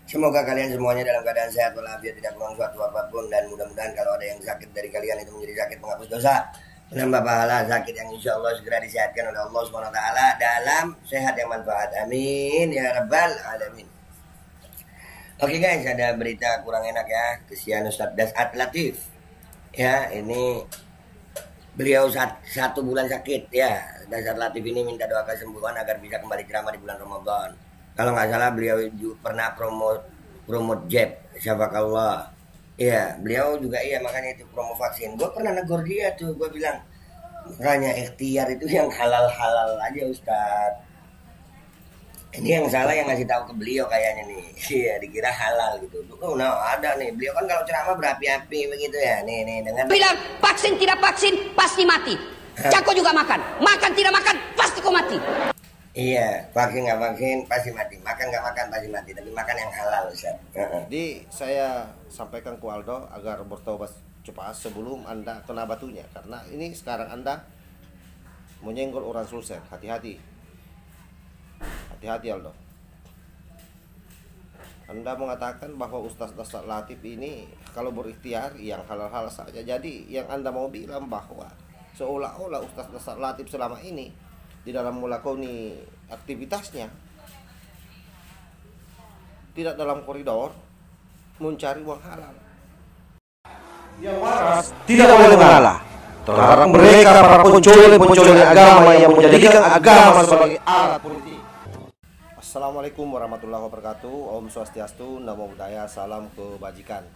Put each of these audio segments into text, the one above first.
Semoga kalian semuanya dalam keadaan sehat walafiat, tidak kurang suatu apapun, dan mudah-mudahan kalau ada yang sakit dari kalian itu menjadi sakit penghapus dosa, menambah pahala, sakit yang insya Allah segera disehatkan oleh Allah Subhanahu Wa Taala dalam sehat yang manfaat. Amin ya rabbal alamin. Oke guys, ada berita kurang enak ya, kesian Ustadz Dasat Latif. Ya, ini beliau satu bulan sakit ya. Dasat Latif ini minta doa kesembuhan agar bisa kembali ceramah di bulan Ramadan. Kalau nggak salah beliau pernah promote jab, syafakallah. Iya, beliau juga iya, makanya itu promo vaksin. Gue pernah negor dia tuh, gue bilang makanya ikhtiar itu yang halal-halal aja Ustadz. Ini yang salah yang ngasih tahu ke beliau kayaknya nih. Iya, dikira halal gitu. Oh, nah ada nih. Beliau kan kalau ceramah berapi-api begitu ya. Nih dengan bilang vaksin tidak vaksin pasti mati. Cako juga makan. Makan tidak makan pasti kau mati. Iya, vaksin nggak vaksin pasti mati. Makan nggak makan pasti mati. Tapi makan yang halal, Ustaz. Jadi saya sampaikan ke Aldo agar bertobat cepat sebelum Anda kena batunya. Karena ini sekarang Anda menyenggol orang Sulsel. Hati-hati. Hati-hati Aldo. Anda mengatakan bahwa Ustaz Dasat Latif ini kalau berikhtiar yang halal-halal saja. Jadi yang Anda mau bilang bahwa seolah-olah Ustaz Dasat Latif selama ini di dalam melakoni aktivitasnya tidak dalam koridor mencari uang halal. Yang waras tidak boleh mengalah terhadap mereka para pencuri agama yang menjadikan agama sebagai alat politik. Assalamualaikum warahmatullahi wabarakatuh. Om Swastiastu, Namo Buddhaya, salam kebajikan.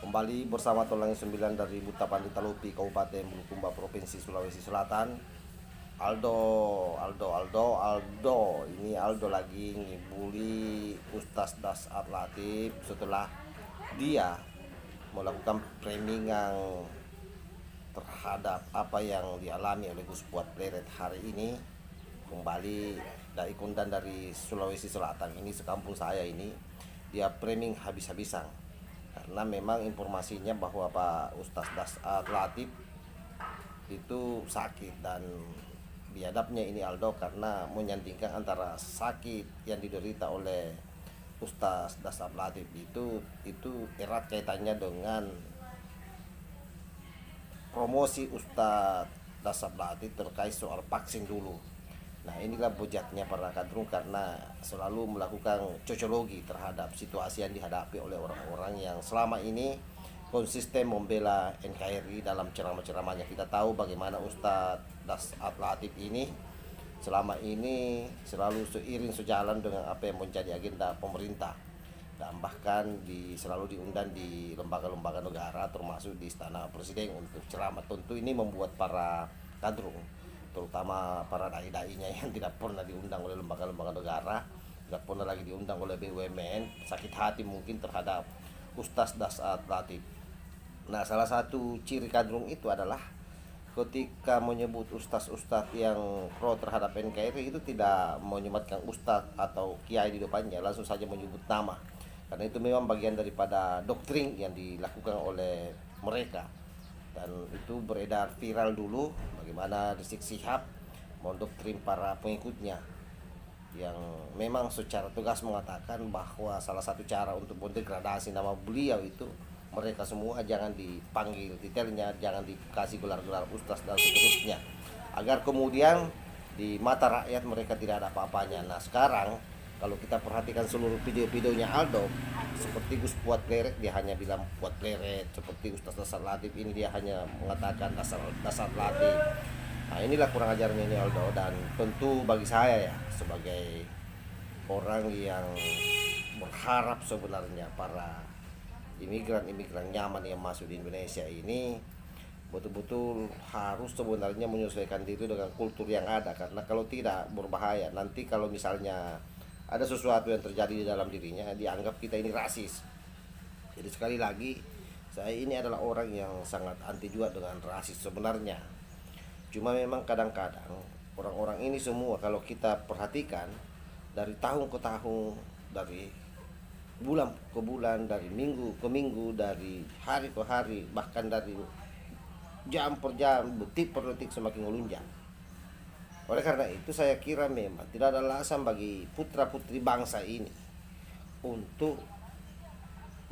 Kembali bersama Tolang 9 dari Butapandi Talupi, Kabupaten Bulukumba, Provinsi Sulawesi Selatan. Aldo. Ini Aldo lagi ngibuli Ustaz Dasat Latif setelah dia melakukan framing terhadap apa yang dialami oleh Gus Fuad Pleret hari ini. Kembali dari Kundan dari Sulawesi Selatan ini, sekampung saya ini, dia framing habis-habisan karena memang informasinya bahwa Pak Ustaz Dasat Latif itu sakit, dan biadabnya ini Aldo karena menyandingkan antara sakit yang diderita oleh Ustaz Dasat Latif itu erat kaitannya dengan promosi Ustaz Dasat Latif terkait soal vaksin dulu. Nah, inilah bujatnya para kadrun karena selalu melakukan cocologi terhadap situasi yang dihadapi oleh orang-orang yang selama ini konsisten membela NKRI dalam ceramah-ceramahnya. Kita tahu bagaimana Ustadz Dasat Latif ini selama ini selalu seiring sejalan dengan apa yang menjadi agenda pemerintah, dan bahkan selalu diundang di lembaga-lembaga negara termasuk di Istana Presiden untuk ceramah. Tentu ini membuat para kadrun, terutama para dai-dainya yang tidak pernah diundang oleh lembaga-lembaga negara, tidak pernah lagi diundang oleh BUMN, sakit hati mungkin terhadap Ustaz Dasat Latif. Nah, salah satu ciri kadrun itu adalah ketika menyebut ustaz-ustaz yang pro terhadap NKRI itu tidak menyematkan ustaz atau kiai di depannya, langsung saja menyebut nama. Karena itu memang bagian daripada doktrin yang dilakukan oleh mereka. Dan itu beredar viral dulu bagaimana Rizik Syihab mendoktrin para pengikutnya, yang memang secara tegas mengatakan bahwa salah satu cara untuk mendegradasi nama beliau itu mereka semua jangan dipanggil detailnya, jangan dikasih gelar-gelar ustaz dan seterusnya, agar kemudian di mata rakyat mereka tidak ada apa-apanya. Nah, sekarang kalau kita perhatikan seluruh video-videonya Aldo, seperti Gus Fuad Pleret dia hanya bilang Fuad Pleret, seperti Ustaz Dasat Latif ini dia hanya mengatakan Dasat Latif. Nah, inilah kurang ajarnya ini Aldo, dan tentu bagi saya ya sebagai orang yang berharap sebenarnya para imigran nyaman yang masuk di Indonesia ini betul-betul harus sebenarnya menyesuaikan diri dengan kultur yang ada, karena kalau tidak berbahaya. Nanti kalau misalnya ada sesuatu yang terjadi di dalam dirinya, dianggap kita ini rasis. Jadi sekali lagi, saya ini adalah orang yang sangat anti juga dengan rasis sebenarnya. Cuma memang kadang-kadang orang-orang ini semua kalau kita perhatikan dari tahun ke tahun, dari bulan ke bulan, dari minggu ke minggu, dari hari ke hari, bahkan dari jam per jam, detik per detik semakin melunjak. Oleh karena itu saya kira memang tidak ada alasan bagi putra-putri bangsa ini untuk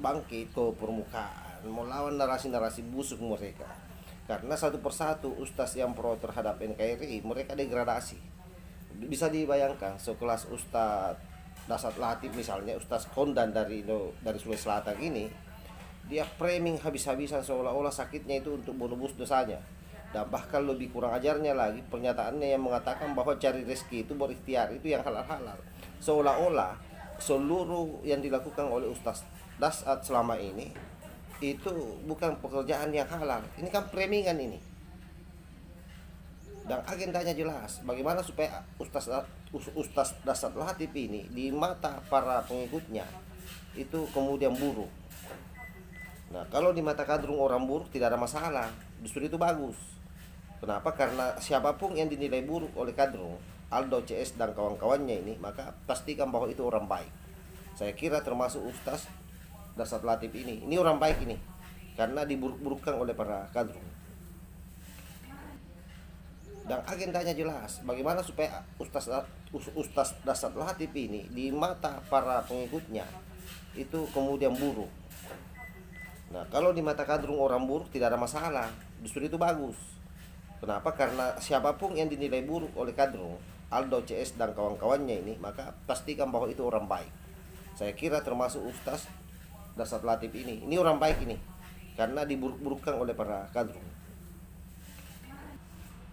bangkit ke permukaan melawan narasi-narasi busuk mereka. Karena satu persatu ustaz yang pro terhadap NKRI mereka degradasi. Bisa dibayangkan sekelas Ustaz Dasat Latif misalnya, Ustaz Kondan dari Sulawesi Selatan ini, dia framing habis-habisan seolah-olah sakitnya itu untuk menebus dosanya. Dan bahkan lebih kurang ajarnya lagi pernyataannya yang mengatakan bahwa cari rezeki itu berikhtiar, itu yang halal-halal. Seolah-olah seluruh yang dilakukan oleh Ustaz Dasat selama ini itu bukan pekerjaan yang halal. Ini kan framingan ini. Dan agendanya jelas, bagaimana supaya Ustaz Dasat Latif ini di mata para pengikutnya itu kemudian buruk. Nah, kalau di mata kadrung orang buruk tidak ada masalah, justru itu bagus. Kenapa? Karena siapapun yang dinilai buruk oleh kadrung, Aldo CS dan kawan-kawannya ini, maka pastikan bahwa itu orang baik. Saya kira termasuk Ustaz Dasat Latif ini orang baik ini, karena diburuk-burukkan oleh para kadrung. Dan agendanya jelas, bagaimana supaya Ustaz Dasat Latif ini di mata para pengikutnya itu kemudian buruk. Nah, kalau di mata kadrung orang buruk tidak ada masalah, justru itu bagus. Kenapa? Karena siapapun yang dinilai buruk oleh kadrung, Aldo CS dan kawan-kawannya ini, maka pastikan bahwa itu orang baik. Saya kira termasuk Ustaz Dasat Latif ini orang baik ini, karena diburuk-burukkan oleh para kadrung.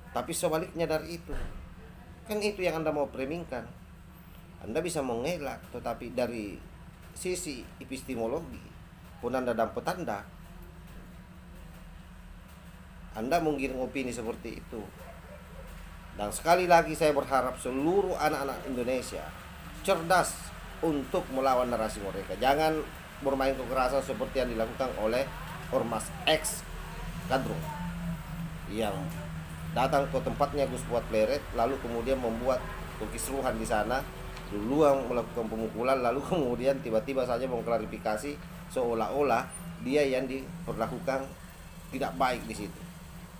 Tapi sebaliknya dari itu, kan itu yang Anda mau framingkan. Anda bisa mengelak, tetapi dari sisi epistemologi, penanda dan petanda, Anda menggiring opini seperti itu. Dan sekali lagi saya berharap seluruh anak-anak Indonesia cerdas untuk melawan narasi mereka. Jangan bermain kekerasan seperti yang dilakukan oleh Ormas X kadrung yang datang ke tempatnya Gus Fuad Pleret, lalu kemudian membuat kekisruhan di sana, duluan melakukan pemukulan, lalu kemudian tiba-tiba saja mengklarifikasi seolah-olah dia yang diperlakukan tidak baik di situ.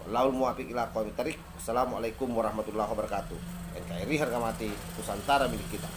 Laul muwafiq ila aqwamit thariq. Assalamualaikum warahmatullahi wabarakatuh. NKRI harga mati, Nusantara milik kita.